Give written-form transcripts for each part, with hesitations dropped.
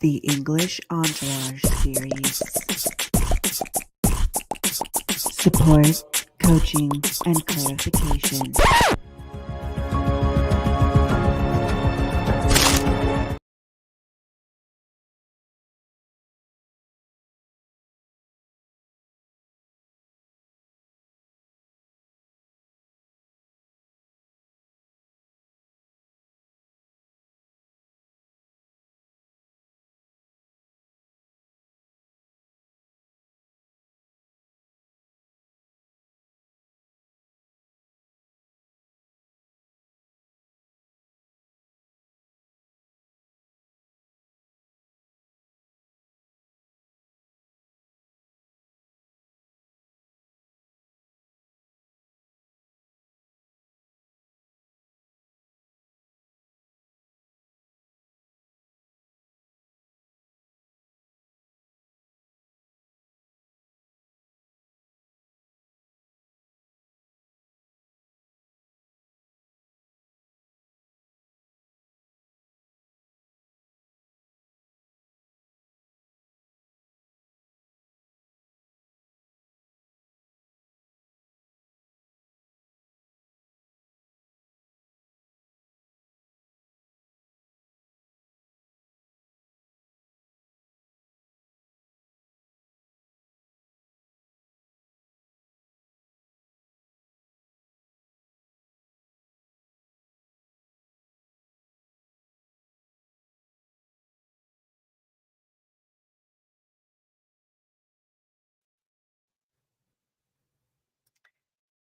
the English Entourage series. Support, coaching, and clarification.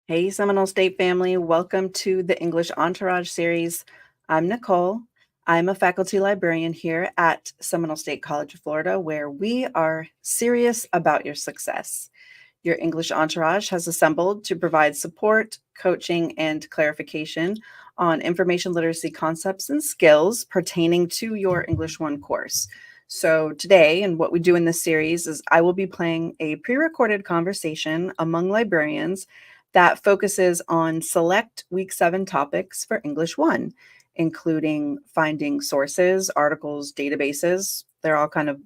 Hey, Seminole State family. Welcome to the English Entourage series. I'm Nicole. I'm a faculty librarian here at Seminole State College of Florida, where we are serious about your success. Your English Entourage has assembled to provide support, coaching, and clarification on information literacy concepts and skills pertaining to your English 1 course. So today, and what we do in this series is I will be playing a pre-recorded conversation among librarians that focuses on select Week 7 topics for English 1, including finding sources, articles, databases. They're all kind of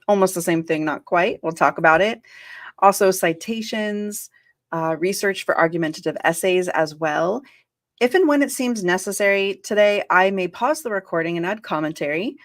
almost the same thing, not quite. We'll talk about it. Also, citations, research for argumentative essays as well. If and when it seems necessary today, I may pause the recording and add commentary.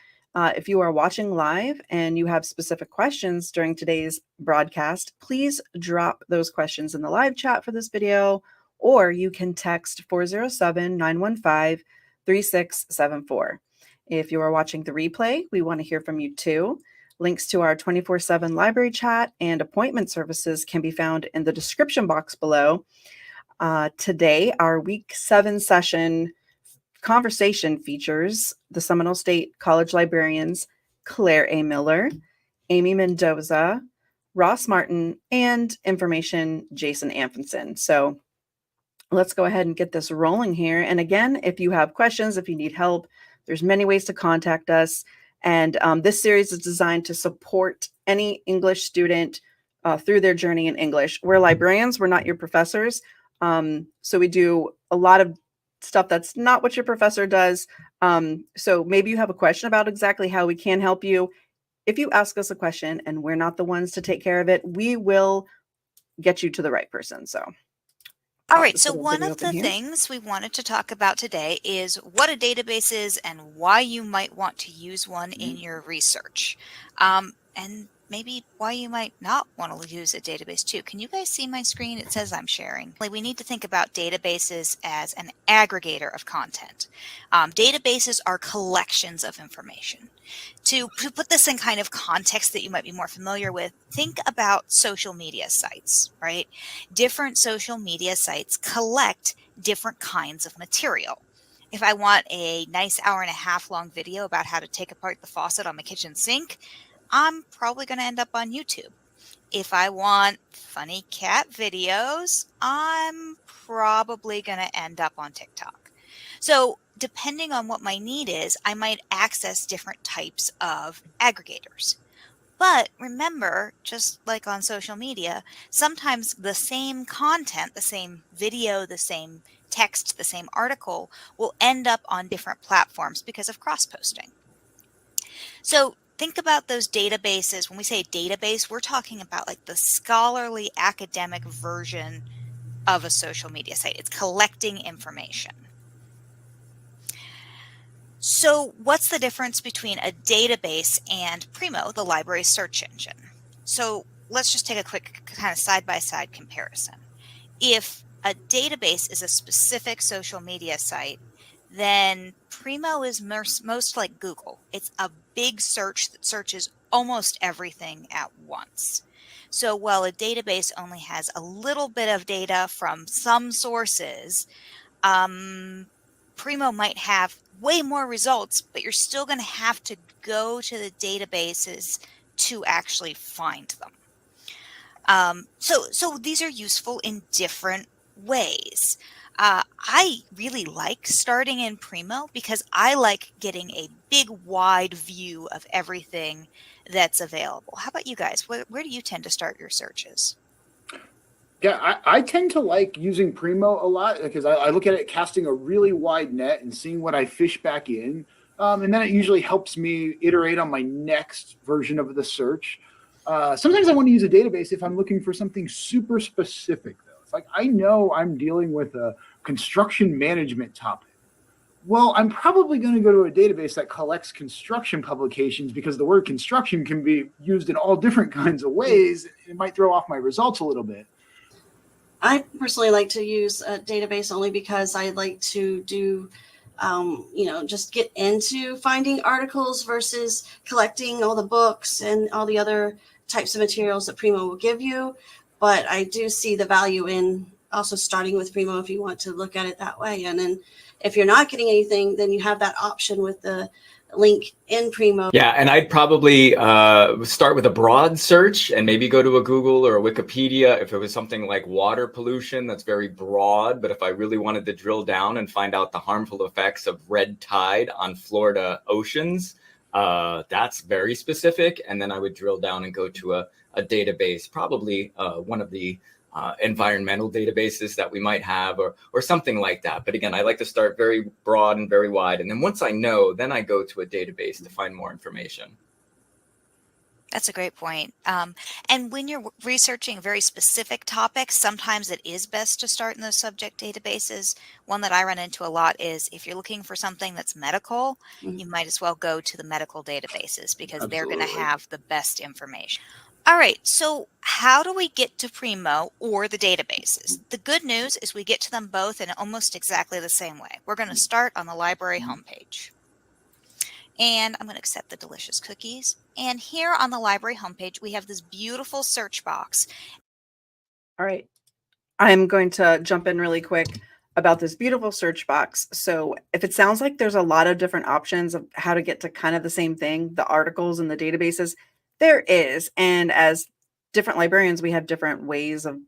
If you are watching live and you have specific questions during today's broadcast, please drop those questions in the live chat for this video, or you can text 407-915-3674. If you are watching the replay, we want to hear from you too. Links to our 24/7 library chat and appointment services can be found in the description box below. Today, our Week 7 session conversation features the Seminole State College librarians Claire A. Miller, Amy Mendoza, Ross Martin, and information Jason Amfinson. So let's go ahead and get this rolling here. And again, if you have questions, if you need help, there's many ways to contact us. And this series is designed to support any English student through their journey in English. We're librarians, we're not your professors. So we do a lot of stuff that's not what your professor does. So maybe you have a question about exactly how we can help you. If you ask us a question and we're not the ones to take care of it, we will get you to the right person. So all right, so one of the things we wanted to talk about today is what a database is and why you might want to use one in your research. And maybe why you might not want to use a database too. Can you guys see my screen? It says I'm sharing. We need to think about databases as an aggregator of content. Databases are collections of information. To put this in kind of context that you might be more familiar with, think about social media sites, right? Different social media sites collect different kinds of material. If I want a nice 1.5 hour long video about how to take apart the faucet on my kitchen sink, I'm probably going to end up on YouTube. If I want funny cat videos, I'm probably going to end up on TikTok. So depending on what my need is, I might access different types of aggregators. But remember, just like on social media, sometimes the same content, the same video, the same text, the same article will end up on different platforms because of cross-posting. So think about those databases. When we say database, we're talking about like the scholarly academic version of a social media site. It's collecting information. So what's the difference between a database and Primo, the library search engine? So let's just take a quick kind of side-by-side comparison. If a database is a specific social media site, then Primo is most like Google. It's a big search that searches almost everything at once. So while a database only has a little bit of data from some sources, Primo might have way more results, but you're still going to have to go to the databases to actually find them. So these are useful in different ways. I really like starting in Primo because I like getting a big, wide view of everything that's available. How about you guys? Where do you tend to start your searches? Yeah, I tend to like using Primo a lot because I look at it casting a really wide net and seeing what I fish back in. And then it usually helps me iterate on my next version of the search. Sometimes I want to use a database if I'm looking for something super specific, though. It's like I know I'm dealing with a construction management topic. Well, I'm probably going to go to a database that collects construction publications because the word construction can be used in all different kinds of ways. It might throw off my results a little bit. I personally like to use a database only because I like to do, just get into finding articles versus collecting all the books and all the other types of materials that Primo will give you. But I do see the value in also starting with Primo if you want to look at it that way. And then if you're not getting anything, then you have that option with the link in Primo. Yeah, and I'd probably start with a broad search and maybe go to a Google or a Wikipedia if it was something like water pollution. That's very broad. But if I really wanted to drill down and find out the harmful effects of red tide on Florida oceans, that's very specific. And then I would drill down and go to a database, probably one of the environmental databases that we might have or something like that. But again, I like to start very broad and very wide. And then once I know, then I go to a database to find more information. That's a great point. And when you're researching very specific topics, sometimes it is best to start in those subject databases. One that I run into a lot is if you're looking for something that's medical, you might as well go to the medical databases because they're going to have the best information. All right, so how do we get to Primo or the databases? The good news is we get to them both in almost exactly the same way. We're going to start on the library homepage. And I'm going to accept the delicious cookies. And here on the library homepage, we have this beautiful search box. All right. I'm going to jump in really quick about this beautiful search box. So if it sounds like there's a lot of different options of how to get to kind of the same thing, the articles and the databases, there is. And as different librarians, we have different ways of,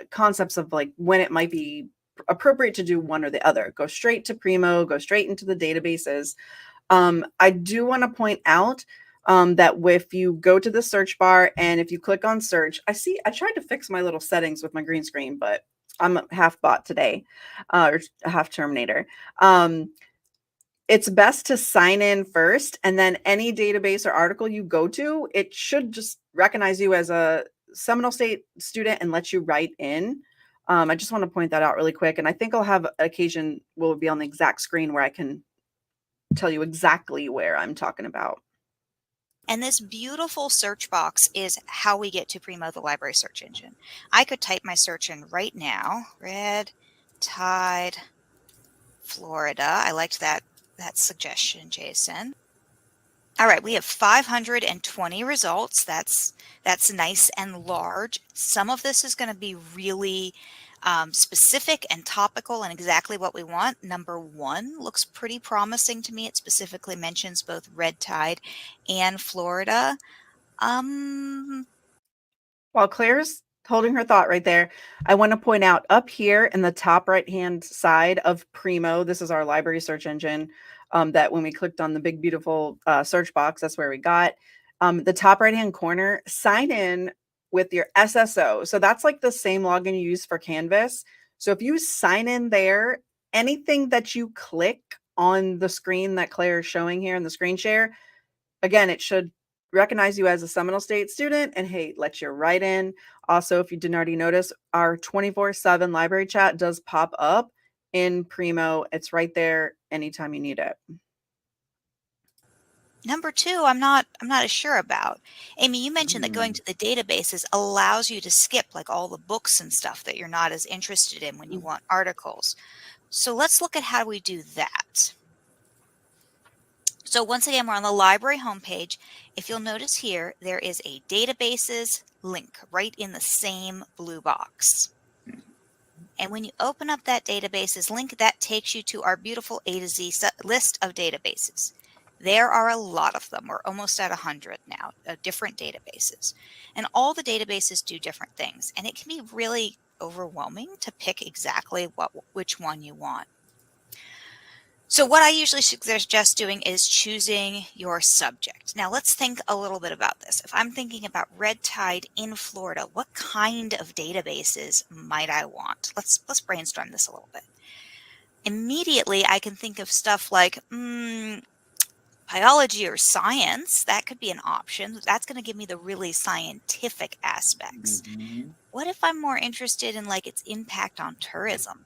concepts of like when it might be appropriate to do one or the other. Go straight to Primo, go straight into the databases. I do want to point out that if you go to the search bar and if you click on search, I tried to fix my little settings with my green screen, but I'm half bot today, or half Terminator. It's best to sign in first, and then any database or article you go to, it should just recognize you as a Seminole State student and let you write in. I just want to point that out really quick. And I think I'll have an occasion will be on the exact screen where I can tell you exactly where I'm talking about. And this beautiful search box is how we get to Primo, the library search engine. I could type my search in right now, red tide, Florida. I liked that suggestion, Jason. All right, we have 520 results. That's nice and large. Some of this is going to be really specific and topical and exactly what we want. Number 1 looks pretty promising to me. It specifically mentions both red tide and Florida. While Claire's holding her thought right there, I want to point out up here in the top right-hand side of Primo, this is our library search engine, that when we clicked on the big, beautiful search box, that's where we got. The top right-hand corner, sign in with your SSO. So that's like the same login you use for Canvas. So if you sign in there, anything that you click on the screen that Claire is showing here in the screen share, again, it should recognize you as a Seminole State student and, hey, let you write in. Also, if you didn't already notice, our 24/7 library chat does pop up in Primo. It's right there anytime you need it. Number 2, I'm not as sure about. Amy, you mentioned that going to the databases allows you to skip like all the books and stuff that you're not as interested in when you want articles. So let's look at how we do that. So once again, we're on the library homepage. If you'll notice here, there is a databases link right in the same blue box. And when you open up that databases link, that takes you to our beautiful A to Z list of databases. There are a lot of them. We're almost at 100 now, different databases. And all the databases do different things. And it can be really overwhelming to pick exactly which one you want. So what I usually suggest doing is choosing your subject. Now let's think a little bit about this. If I'm thinking about red tide in Florida, what kind of databases might I want? Let's brainstorm this a little bit. Immediately, I can think of stuff like biology or science. That could be an option. That's going to give me the really scientific aspects. What if I'm more interested in like its impact on tourism?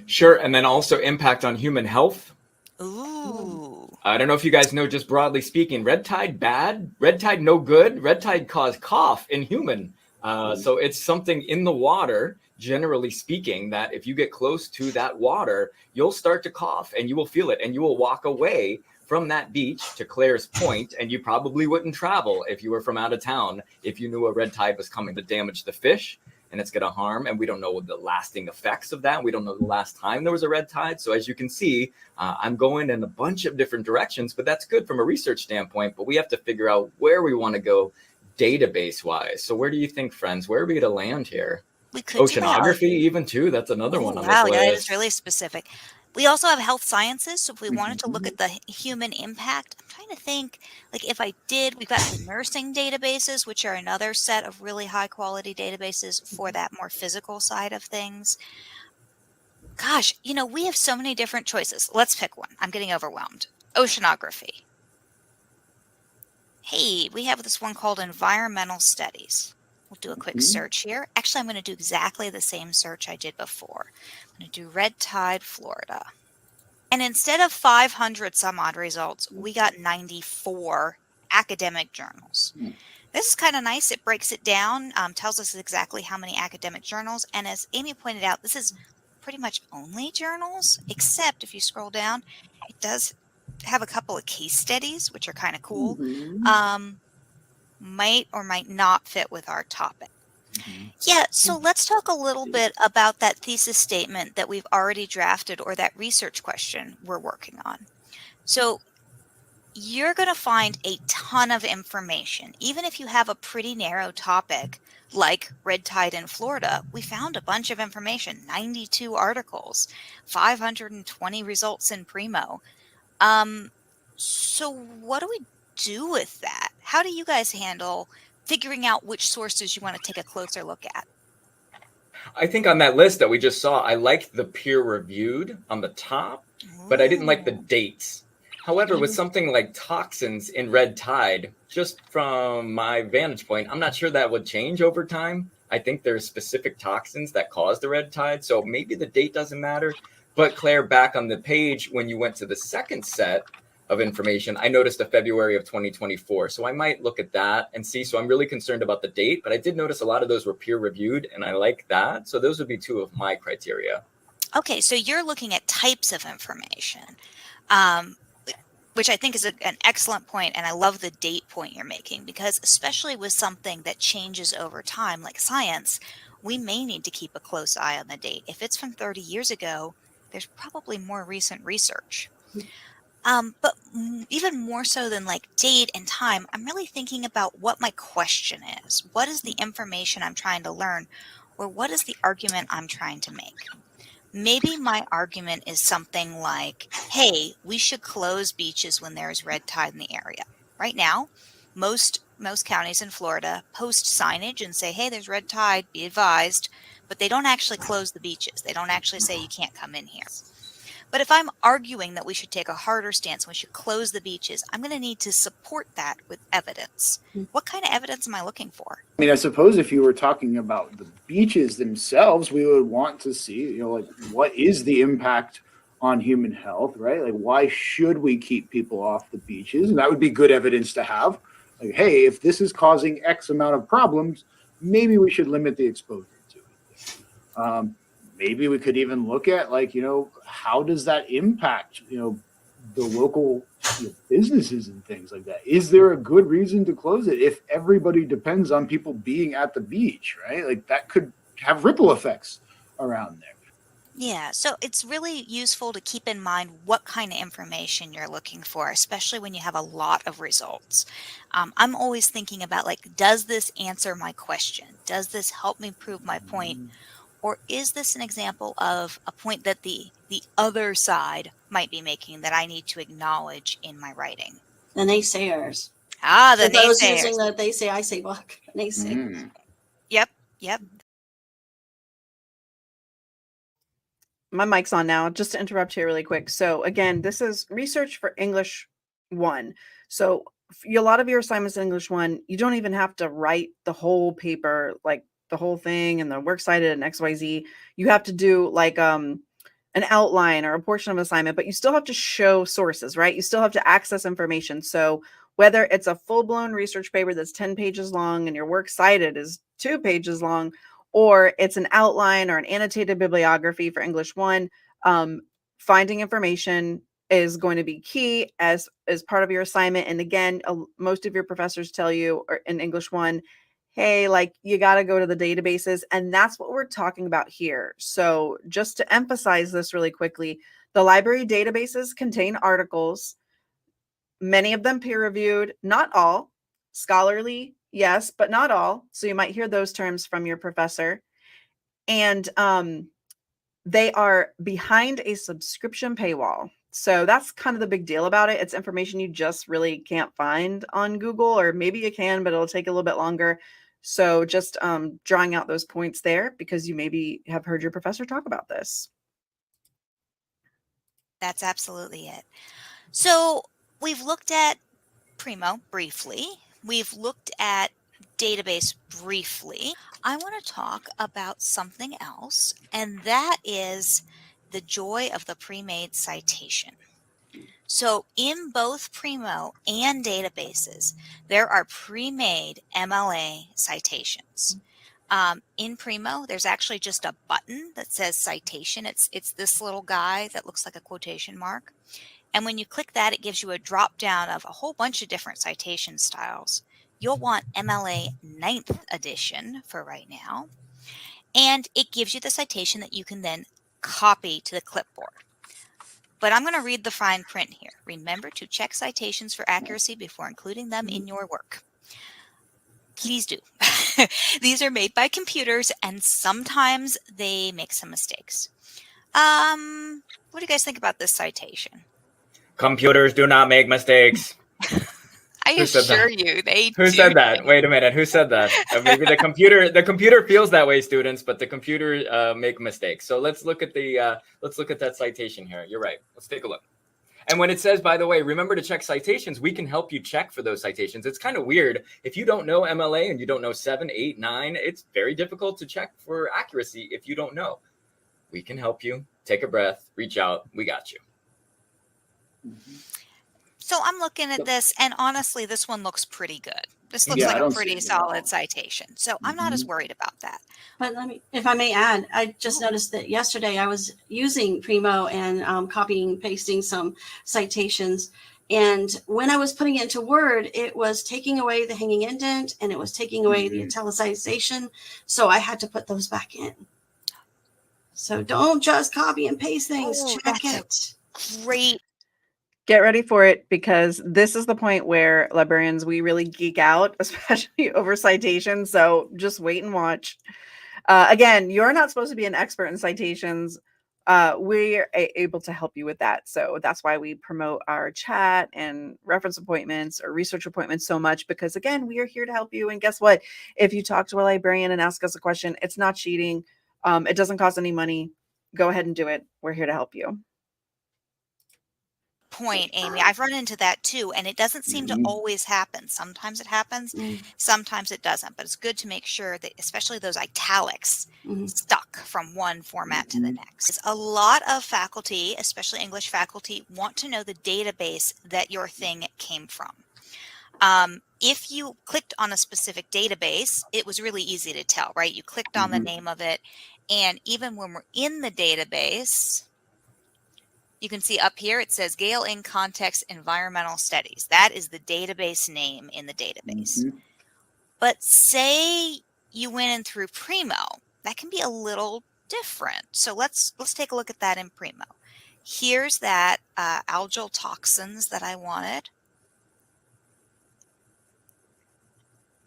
Sure. And then also impact on human health. Ooh. I don't know if you guys know, just broadly speaking, red tide bad, red tide no good, red tide cause cough in human. So it's something in the water, generally speaking, that if you get close to that water, you'll start to cough and you will feel it and you will walk away from that beach, to Claire's point, and you probably wouldn't travel if you were from out of town if you knew a red tide was coming to damage the fish. And it's going to harm, and we don't know the lasting effects of that. We don't know the last time there was a red tide. So as you can see, I'm going in a bunch of different directions, but that's good from a research standpoint. But we have to figure out where we want to go database-wise. So where do you think, friends? Where are we going to land here? We could Oceanography even too. That's another one on wow, this yeah, list. that is really specific. We also have health sciences. So if we wanted to look at the human impact, I'm trying to think, like if I did, we've got the nursing databases, which are another set of really high quality databases for that more physical side of things. Gosh, you know, we have so many different choices. Let's pick one. I'm getting overwhelmed. Oceanography. Hey, we have this one called environmental studies. We'll do a quick search here. Actually, I'm going to do exactly the same search I did before. I'm going to do red tide, Florida. And instead of 500 some odd results, we got 94 academic journals. This is kind of nice. It breaks it down, tells us exactly how many academic journals. And as Amy pointed out, this is pretty much only journals, except if you scroll down, it does have a couple of case studies, which are kind of cool. Might or might not fit with our topic. Yeah, so let's talk a little bit about that thesis statement that we've already drafted, or that research question we're working on. So you're going to find a ton of information. Even if you have a pretty narrow topic like red tide in Florida, we found a bunch of information, 92 articles, 520 results in Primo. So what do we do with that? How do you guys handle figuring out which sources you want to take a closer look at? I think on that list that we just saw, I liked the peer reviewed on the top, but I didn't like the dates. However, with something like toxins in red tide, just from my vantage point, I'm not sure that would change over time. I think there's specific toxins that cause the red tide, so maybe the date doesn't matter. But Claire, back on the page, when you went to the second set of information, I noticed a February of 2024. So I might look at that and see. So I'm really concerned about the date, but I did notice a lot of those were peer reviewed, and I like that. So those would be two of my criteria. Okay, so you're looking at types of information, which I think is an excellent point. And I love the date point you're making, because especially with something that changes over time, like science, we may need to keep a close eye on the date. If it's from 30 years ago, there's probably more recent research. But even more so than like date and time, I'm really thinking about what my question is. What is the information I'm trying to learn? Or what is the argument I'm trying to make? Maybe my argument is something like, hey, we should close beaches when there's red tide in the area. Right now, most counties in Florida post signage and say, hey, there's red tide, be advised. But they don't actually close the beaches. They don't actually say you can't come in here. But if I'm arguing that we should take a harder stance, we should close the beaches, I'm going to need to support that with evidence. What kind of evidence am I looking for? I mean, I suppose if you were talking about the beaches themselves, we would want to see, like, what is the impact on human health, right? Like, why should we keep people off the beaches? And that would be good evidence to have. Like, hey, if this is causing X amount of problems, maybe we should limit the exposure to it. Maybe we could even look at, like, how does that impact, the local businesses and things like that? Is there a good reason to close it if everybody depends on people being at the beach, right? Like, that could have ripple effects around there. Yeah, so it's really useful to keep in mind what kind of information you're looking for, especially when you have a lot of results. I'm always thinking about, like, does this answer my question? Does this help me prove my point? Or is this an example of a point that the other side might be making that I need to acknowledge in my writing? The naysayers. The I was naysayers. using the they say, I say book. Naysayers. Yep. My mic's on now, just to interrupt here really quick. So again, this is research for English 1. So a lot of your assignments in English 1, you don't even have to write the whole paper, like the whole thing and the works cited and XYZ. You have to do like an outline or a portion of an assignment, but you still have to show sources, right? You still have to access information. So whether it's a full-blown research paper that's 10 pages long and your works cited is 2 pages long, or it's an outline or an annotated bibliography for English 1, finding information is going to be key as part of your assignment. And again, most of your professors tell you in English 1, hey, like, you got to go to the databases. And that's what we're talking about here. So just to emphasize this really quickly, the library databases contain articles, many of them peer-reviewed, not all, scholarly, yes, but not all. So you might hear those terms from your professor. And they are behind a subscription paywall. So that's kind of the big deal about it. It's information you just really can't find on Google, or maybe you can, but it'll take a little bit longer. So just drawing out those points there because you maybe have heard your professor talk about this. That's absolutely it. So we've looked at Primo briefly. We've looked at database briefly. I want to talk about something else, and that is the joy of the pre-made citation. So in both Primo and databases, there are pre-made MLA citations. In Primo, there's actually just a button that says citation. It's this little guy that looks like a quotation mark. And when you click that, it gives you a drop down of a whole bunch of different citation styles. You'll want MLA 9th edition for right now. And it gives you the citation that you can then copy to the clipboard. But I'm going to read the fine print here. Remember to check citations for accuracy before including them in your work. Please do. These are made by computers, and sometimes they make some mistakes. What do you guys think about this citation? Computers do not make mistakes. I assure you, they do. Who said that? Wait a minute. Who said that? Maybe the computer feels that way, students, but the computer make mistakes. So let's look at that citation here. You're right. Let's take a look. And when it says, by the way, remember to check citations, we can help you check for those citations. It's kind of weird. If you don't know MLA and you don't know 7, 8, 9, it's very difficult to check for accuracy if you don't know. We can help you. Take a breath, reach out. We got you. So I'm looking at this, and honestly, this one looks pretty good. This looks like a pretty solid citation. So I'm not as worried about that. But if I may add, I just noticed that yesterday I was using Primo and copying, pasting some citations. And when I was putting it into Word, it was taking away the hanging indent and it was taking away the italicization. So I had to put those back in. So don't just copy and paste things. Check it. Great. Get ready for it, because this is the point where librarians, we really geek out, especially over citations. So just wait and watch. Again, you're not supposed to be an expert in citations. We're able to help you with that. So that's why we promote our chat and reference appointments or research appointments so much, because again, we are here to help you. And guess what? If you talk to a librarian and ask us a question, it's not cheating. It doesn't cost any money. Go ahead and do it. We're here to help you. point, Amy. I've run into that too, and it doesn't seem to always happen. Sometimes it happens, sometimes it doesn't. But it's good to make sure that, especially those italics, stuck from one format to the next. A lot of faculty, especially English faculty, want to know the database that your thing came from. If you clicked on a specific database, it was really easy to tell, right? You clicked on the name of it, and even when we're in the database, you can see up here, it says Gale in Context Environmental Studies. That is the database name in the database. But say you went in through Primo, that can be a little different. So let's take a look at that in Primo. Here's that algal toxins that I wanted.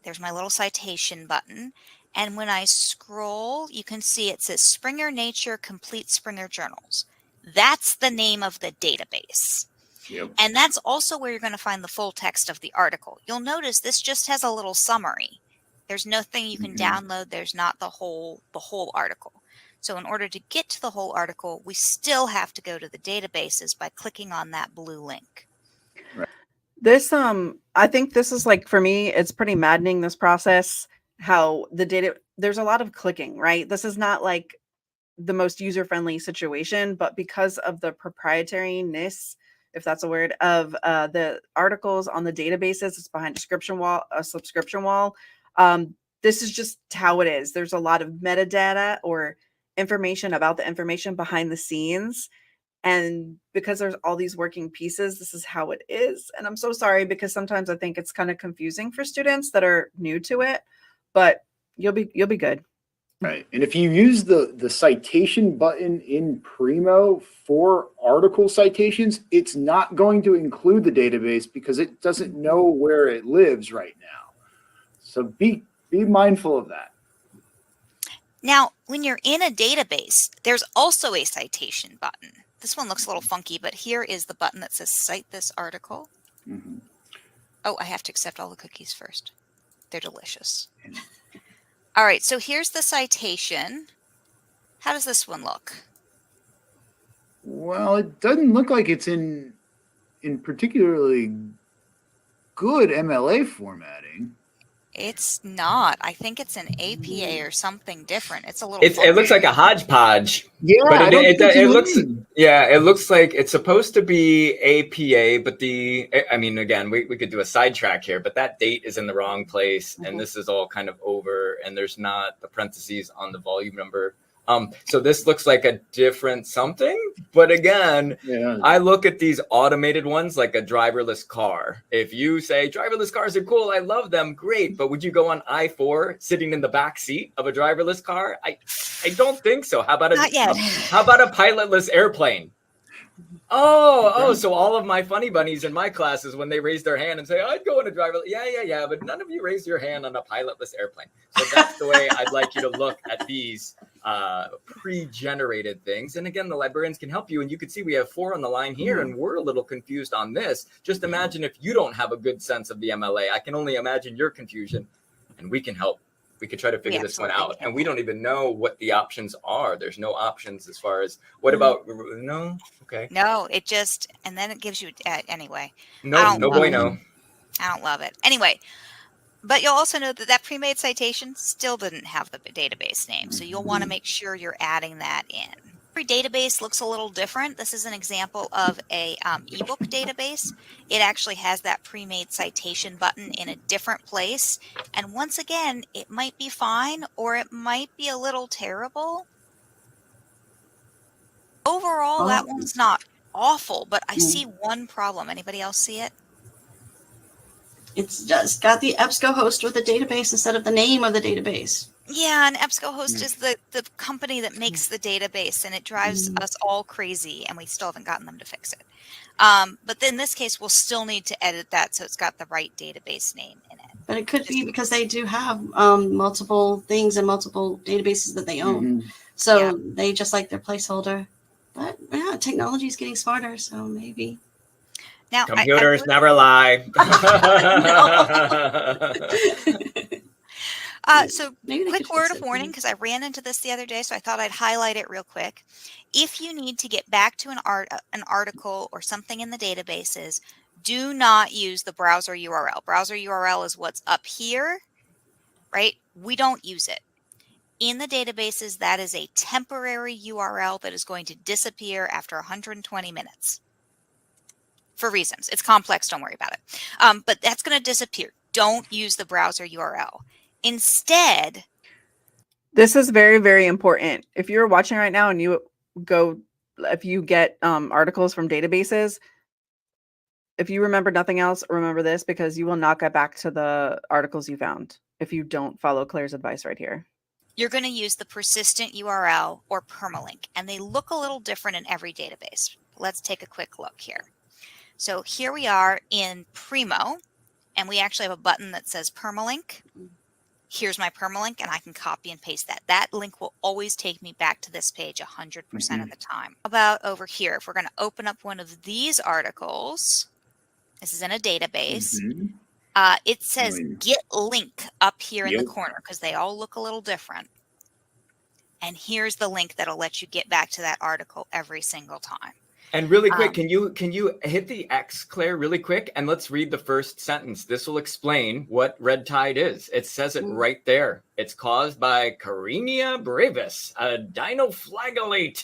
There's my little citation button. And when I scroll, you can see it says Springer Nature Complete Springer Journals. That's the name of the database. Yep. And that's also where you're going to find the full text of the article. You'll notice this just has a little summary. There's nothing you can download. There's not the whole article. So in order to get to the whole article, we still have to go to the databases by clicking on that blue link. Right. This, I think this is like, for me, it's pretty maddening, this process, how the data, there's a lot of clicking, right? This is not like the most user-friendly situation, but because of the proprietariness, if that's a word, of the articles on the databases, it's behind a subscription wall. This is just how it is. There's a lot of metadata or information about the information behind the scenes. And because there's all these working pieces, this is how it is. And I'm so sorry, because sometimes I think it's kind of confusing for students that are new to it, but you'll be good. Right. And if you use the citation button in Primo for article citations, it's not going to include the database because it doesn't know where it lives right now. So be mindful of that. Now, when you're in a database, there's also a citation button. This one looks a little funky, but here is the button that says Cite this article. Oh, I have to accept all the cookies first. They're delicious. All right, so here's the citation. How does this one look? Well, it doesn't look like it's in particularly good MLA formatting. It's not. I think it's an APA or something different. It's a little. It looks like a hodgepodge. Yeah, but it looks. Yeah, it looks like it's supposed to be APA, but I mean, again, we could do a sidetrack here, but that date is in the wrong place, and this is all kind of over, and there's not the parentheses on the volume number. So this looks like a different something, but again, I look at these automated ones like a driverless car. If you say driverless cars are cool, I love them, great. But would you go on I-4 sitting in the back seat of a driverless car? I don't think so. How about how about a pilotless airplane? So all of my funny bunnies in my classes, when they raise their hand and say, I'd go in a driverless, yeah, but none of you raise your hand on a pilotless airplane. So that's the way I'd like you to look at these pre-generated things. And again, the librarians can help you. And you can see we have 4 on the line here, and we're a little confused on this. Just imagine if you don't have a good sense of the MLA. I can only imagine your confusion, and we can help. We could try to figure this one out. And we don't even know what the options are. There's no options as far as, what about, no? Okay. No, it just, and then it gives you, anyway. No boy, no. I don't love it. Anyway, but you'll also know that pre-made citation still didn't have the database name. So you'll want to make sure you're adding that in. Every database looks a little different. This is an example of a ebook database. It actually has that pre-made citation button in a different place. And once again, it might be fine or it might be a little terrible. Overall, that one's not awful, but I see one problem. Anybody else see it? It's just got the EBSCOhost with the database instead of the name of the database. Yeah, and EBSCOhost is the company that makes the database, and it drives us all crazy, and we still haven't gotten them to fix it. But in this case, we'll still need to edit that so it's got the right database name in it. But it could be because they do have multiple things and multiple databases that they own. So they just like their placeholder. But yeah, technology is getting smarter, so maybe. Now, computers never lie. So Maybe they quick could word fix of it. warning, because I ran into this the other day, so I thought I'd highlight it real quick. If you need to get back to an article or something in the databases, do not use the browser URL. Browser URL is what's up here, right? We don't use it. In the databases, that is a temporary URL that is going to disappear after 120 minutes. For reasons. It's complex, don't worry about it. But that's going to disappear. Don't use the browser URL. Instead, This is very, very important. If you're watching right now and if you get articles from databases, if you remember nothing else, remember this, because you will not get back to the articles you found if you don't follow Claire's advice right here. you're going to use the persistent URL or permalink, and they look a little different in every database. Let's take a quick look here. So here we are in Primo, and we actually have a button that says permalink. Here's my permalink, and I can copy and paste that. That link will always take me back to this page 100% of the time. How about over here? If we're going to open up one of these articles, this is in a database. It says get link up here in the corner because they all look a little different. And here's the link that'll let you get back to that article every single time. And really quick, can you hit the X, Claire, really quick? And let's read the first sentence. This will explain what red tide is. It says it right there. It's caused by Carenia brevis, a dinoflagellate.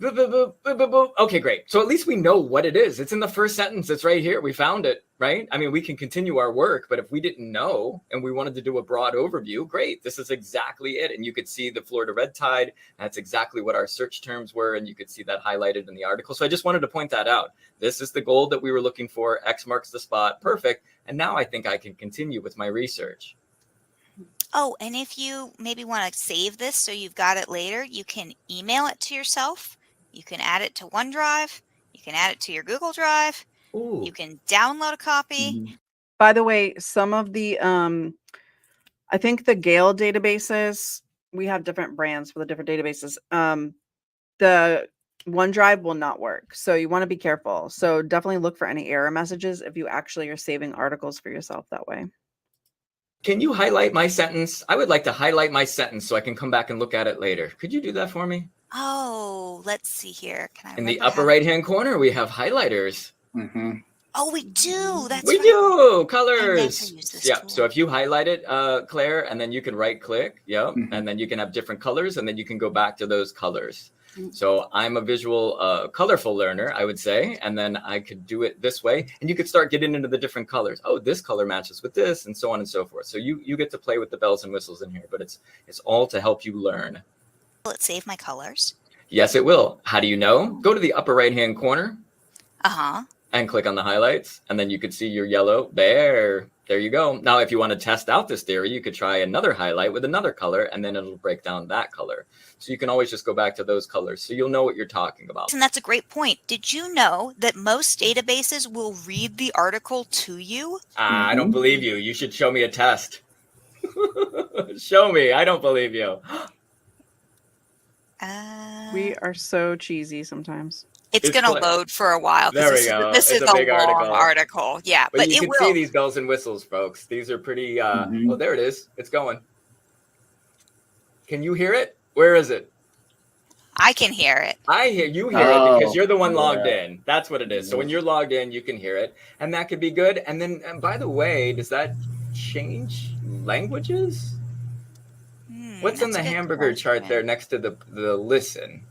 Okay, great. So at least we know what it is. It's in the first sentence. It's right here. We found it, right? I mean, we can continue our work, but if we didn't know and we wanted to do a broad overview, great. This is exactly it. And you could see the Florida red tide. That's exactly what our search terms were. And you could see that highlighted in the article. So I just wanted to point that out. This is the goal that we were looking for. X marks the spot. Perfect. And now I think I can continue with my research. Oh, and if you maybe want to save this so you've got it later, you can email it to yourself. You can add it to OneDrive. You can add it to your Google Drive. Ooh. You can download a copy. By the way, some of the, I think the Gale databases, we have different brands for the different databases. The OneDrive will not work. So you want to be careful. So definitely look for any error messages if you actually are saving articles for yourself that way. Can you highlight my sentence? I would like to highlight my sentence so I can come back and look at it later. Could you do that for me? Oh, let's see here. Can I? In the upper right-hand corner, we have highlighters. Oh, we do. That's we right. do colors. Yep. So if you highlight it, Claire, and then you can right-click. Yep. And then you can have different colors, and then you can go back to those colors. So I'm a visual, colorful learner, I would say, and then I could do it this way, and you could start getting into the different colors. Oh, this color matches with this, and so on and so forth. So you get to play with the bells and whistles in here, but it's all to help you learn. Will it save my colors? Yes, it will. How do you know? Go to the upper right-hand corner. And click on the highlights, and then you could see your yellow there. There you go. Now, if you want to test out this theory, you could try another highlight with another color, and then it'll break down that color. So you can always just go back to those colors, so you'll know what you're talking about. And that's a great point. Did you know that most databases will read the article to you? I don't believe you. You should show me a test. Show me. I don't believe you. We are so cheesy sometimes. It's going to load for a while. There we go. This is a big long article. Yeah, but you can see these bells and whistles, folks. These are pretty. Oh, there it is. It's going. Can you hear it? Where is it? I can hear it. You hear it because you're the one logged in. That's what it is. So when you're logged in, you can hear it, and that could be good. And then, by the way, does that change languages? What's in the hamburger chart there next to the listen?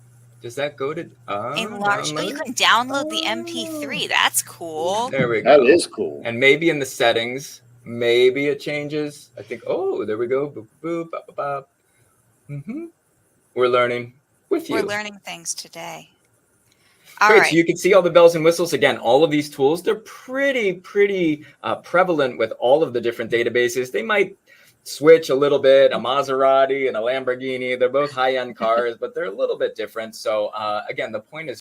Does that go to enlarge? Oh, you can download the MP3. That's cool. There we go. That is cool. And maybe in the settings, maybe it changes. I think. Oh, there we go. Boop, boop, bop, bop. We're learning with you. We're learning things today. Great. So you can see all the bells and whistles. Again, all of these tools, they're pretty prevalent with all of the different databases. They might switch a little bit, a Maserati and a Lamborghini. They're both high-end cars, but they're a little bit different. So again, the point is,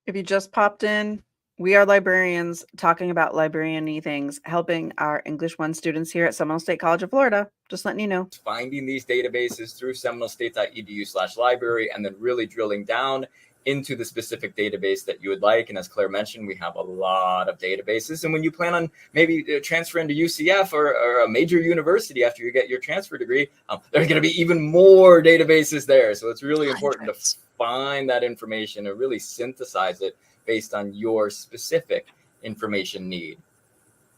if you just popped in, we are librarians talking about librarian-y things, helping our English 1 students here at Seminole State College of Florida. Just letting you know. Finding these databases through seminolestate.edu/library and then really drilling down into the specific database that you would like. And as Claire mentioned, we have a lot of databases. And when you plan on maybe transferring to UCF or a major university after you get your transfer degree, there's going to be even more databases there. So it's really important to find that information and really synthesize it based on your specific information need.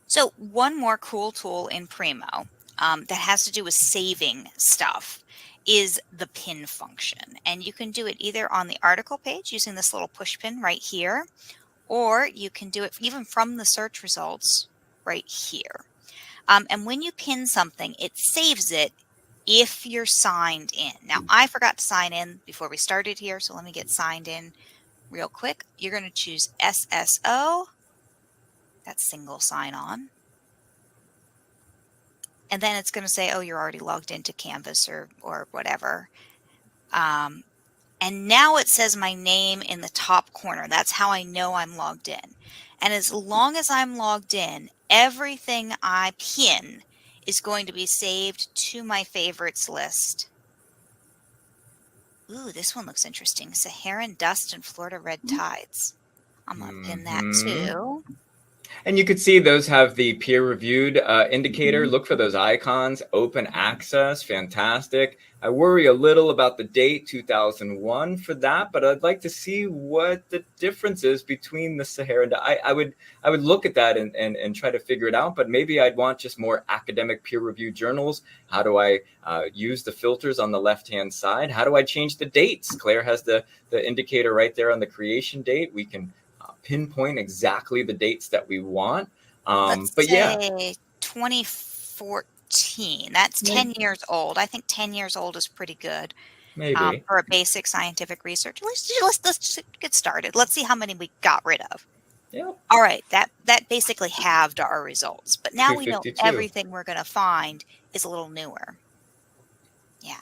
So one more cool tool in Primo that has to do with saving stuff is the pin function. And you can do it either on the article page using this little push pin right here, or you can do it even from the search results right here. And when you pin something, it saves it if you're signed in. Now, I forgot to sign in before we started here, so let me get signed in real quick. You're going to choose SSO. That's single sign-on. And then it's going to say, oh, you're already logged into Canvas or whatever. And now it says my name in the top corner. That's how I know I'm logged in. And as long as I'm logged in, everything I pin is going to be saved to my favorites list. Ooh, this one looks interesting. Saharan dust and Florida red tides. I'm going to pin that too. And you could see those have the peer-reviewed indicator. Look for those icons. Open access, fantastic. I worry a little about the date 2001 for that, but I'd like to see what the difference is between the Saharan. I would look at that and try to figure it out, but maybe I'd want just more academic peer-reviewed journals. How do I use the filters on the left-hand side? How do I change the dates? Claire has the indicator right there on the creation date. We can pinpoint exactly the dates that we want. Let's say 2014. That's 10 years old. I think 10 years old is pretty good. Maybe. For a basic scientific research. Let's just get started. Let's see how many we got rid of. Yeah. All right. That basically halved our results. But now we know 252. everything we're going to find is a little newer. Yeah.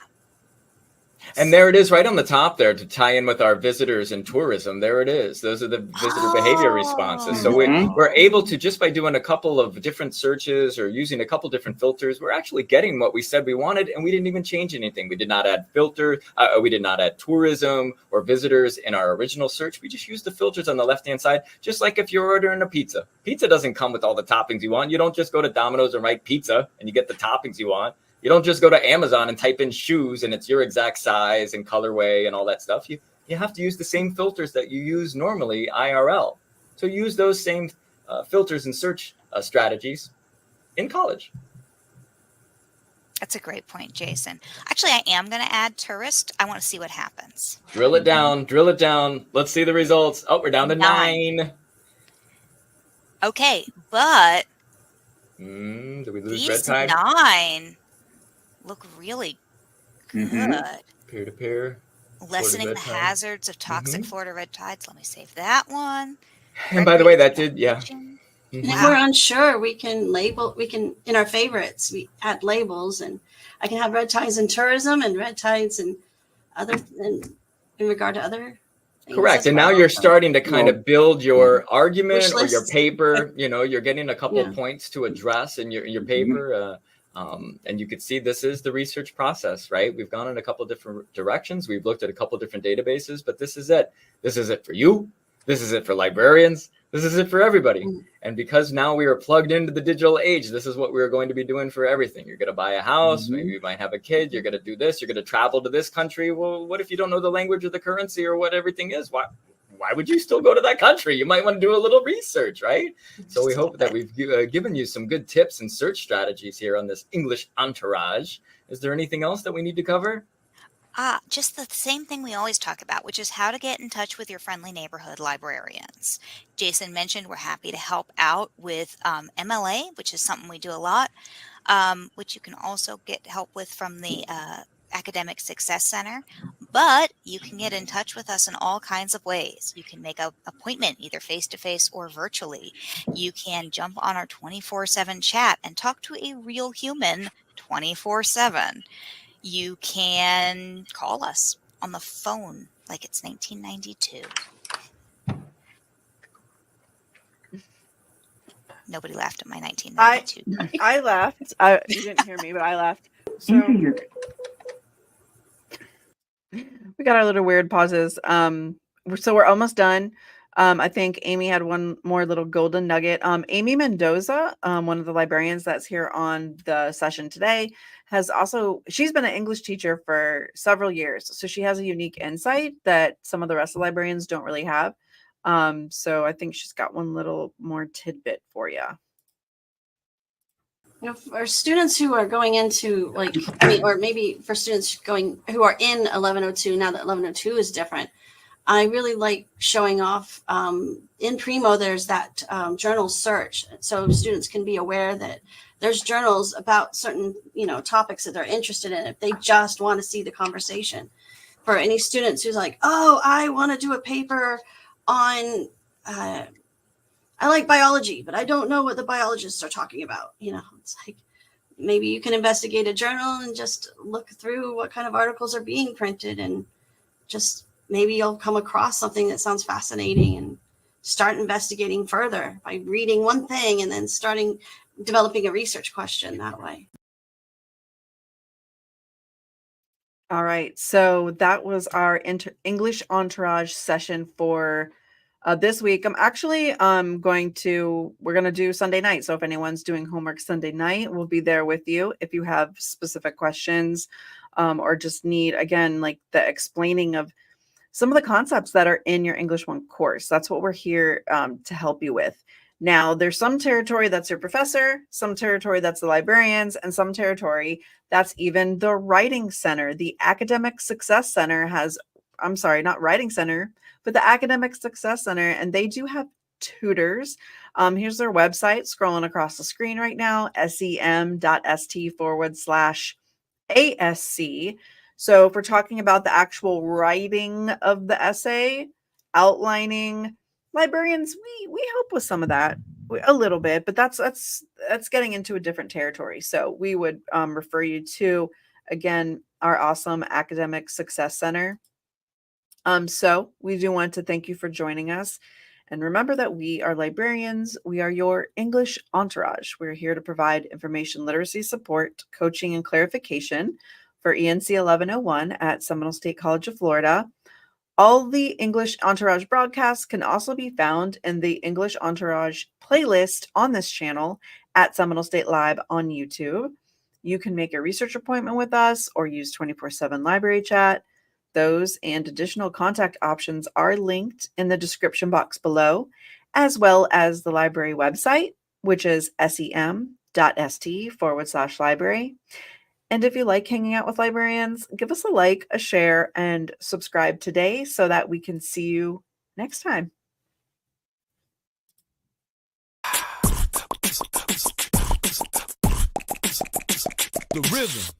And there it is right on the top there to tie in with our visitors and tourism. There it is. Those are the visitor behavior responses. So we're able to, just by doing a couple of different searches or using a couple different filters, we're actually getting what we said we wanted, and we didn't even change anything. We did not add we did not add tourism or visitors in our original search. We just used the filters on the left-hand side, just like if you're ordering a pizza. Pizza doesn't come with all the toppings you want. You don't just go to Domino's and write pizza and you get the toppings you want. You don't just go to Amazon and type in shoes and it's your exact size and colorway and all that stuff. You have to use the same filters that you use normally IRL. So use those same filters and search strategies in college. That's a great point, Jason. Actually, I am going to add tourist. I want to see what happens. Drill it down. Drill it down. Let's see the results. Oh, we're down to 9. Okay, but did we lose these red tide? 9 look really good. Peer-to-peer. Lessening the hazards of toxic Florida red tides. Let me save that one. And by the way, that did, yeah. And if we're unsure, we can in our favorites, we add labels, and I can have red tides in tourism and red tides in regard to other things. Correct. And now you're starting to kind of build your argument or your paper. You know, you're getting a couple of points to address in your paper. And you could see this is the research process, right? We've gone in a couple of different directions. We've looked at a couple of different databases, but this is it. This is it for you. This is it for librarians. This is it for everybody. And because now we are plugged into the digital age, this is what we're going to be doing for everything. You're going to buy a house. Maybe you might have a kid. You're going to do this. You're going to travel to this country. Well, what if you don't know the language or the currency or what everything is? Why would you still go to that country? You might want to do a little research, right? So we hope that we've given you some good tips and search strategies here on this English Entourage. Is there anything else that we need to cover? Just the same thing we always talk about, which is how to get in touch with your friendly neighborhood librarians. Jason mentioned we're happy to help out with MLA, which is something we do a lot, which you can also get help with from the Academic Success Center. But you can get in touch with us in all kinds of ways. You can make an appointment either face-to-face or virtually. You can jump on our 24/7 chat and talk to a real human 24/7. You can call us on the phone like it's 1992. Nobody laughed at my 1992. I laughed. You didn't hear me, but I laughed. So we got our little weird pauses. So we're almost done. I think Amy had one more little golden nugget. Amy Mendoza, one of the librarians that's here on the session today, she's been an English teacher for several years. So she has a unique insight that some of the rest of the librarians don't really have. So I think she's got one little more tidbit for you. For students who are going into or maybe for students who are in 1102, now that 1102 is different, I really like showing off in Primo, there's that journal search. So students can be aware that there's journals about certain, topics that they're interested in if they just want to see the conversation. For any students who's like, oh, I want to do a paper on, I like biology, but I don't know what the biologists are talking about. It's like, maybe you can investigate a journal and just look through what kind of articles are being printed, and just maybe you'll come across something that sounds fascinating and start investigating further by reading one thing and then developing a research question that way. All right. So that was our English Entourage session for this week. I'm actually we're going to do Sunday night. So if anyone's doing homework Sunday night, we'll be there with you. If you have specific questions or just need, again, like the explaining of some of the concepts that are in your English 1 course, that's what we're here to help you with. Now, there's some territory that's your professor, some territory that's the librarians, and some territory that's even the Writing Center. The Academic Success Center not Writing Center, but the Academic Success Center, and they do have tutors. Here's their website scrolling across the screen right now, sem.st/ASC. So if we're talking about the actual writing of the essay, outlining, librarians, we help with some of that a little bit, but that's getting into a different territory. So we would refer you to, again, our awesome Academic Success Center. So we do want to thank you for joining us. And remember that we are librarians. We are your English entourage. We're here to provide information literacy support, coaching, and clarification for ENC 1101 at Seminole State College of Florida. All the English Entourage broadcasts can also be found in the English Entourage playlist on this channel at Seminole State Live on YouTube. You can make a research appointment with us or use 24/7 library chat. Those and additional contact options are linked in the description box below, as well as the library website, which is sem.st/library. And if you like hanging out with librarians, give us a like, a share, and subscribe today so that we can see you next time. The rhythm.